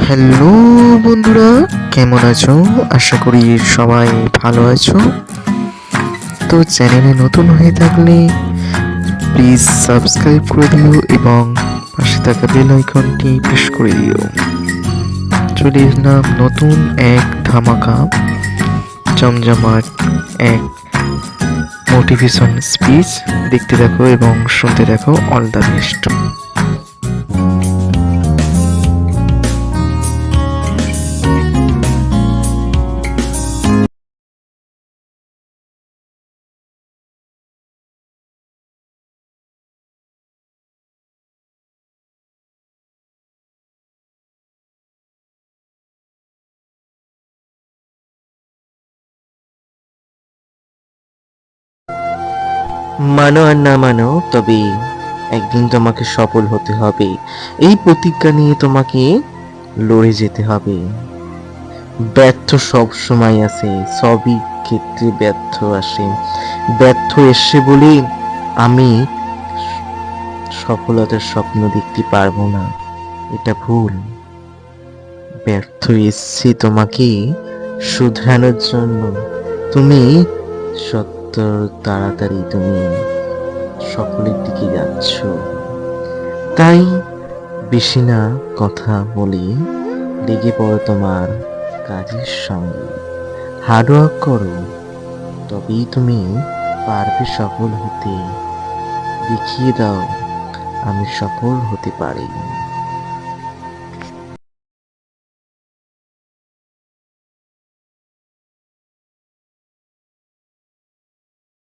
Hello বন্ধুরা, কেমন আছো? আশা করি সবাই ভালো আছো। তো চ্যানেলে নতুন হয়ে থাকলে প্লিজ সাবস্ক্রাইব করে দিও এবং পাশে থাকা বেল আইকনটি প্রেস করে দিও। চলে এলাম নতুন এক ধামাকা জমজমাট এক মোটিভেশন স্পিচ। দেখতে দেখো এবং শুনতে দেখো। All the best. মানো আর না মানো, তবে একদিন তোমাকে সফল হতে হবে। এই প্রতিজ্ঞা নিয়ে তোমাকে লড়ে যেতে হবে। ব্যর্থ সব সময় আসে, সবই ক্ষেত্রে ব্যর্থ আসে। ব্যর্থ এসে বলে আমি সফলতার স্বপ্ন দেখতে পারবো না, এটা ভুল। ব্যর্থ এসছে তোমাকে শুধরানোর জন্য। তুমি সত্য, তাড়াতাড়ি তুমি সফলের দিকে যাচ্ছ। তাই বেশি না কথা বলে লেগে পড়ো তোমার কাজের সঙ্গে। হার্ডওয়ার্ক করো, তবেই তুমি পারবে সফল হতে। দেখিয়ে দাও আমি সফল হতে পারি।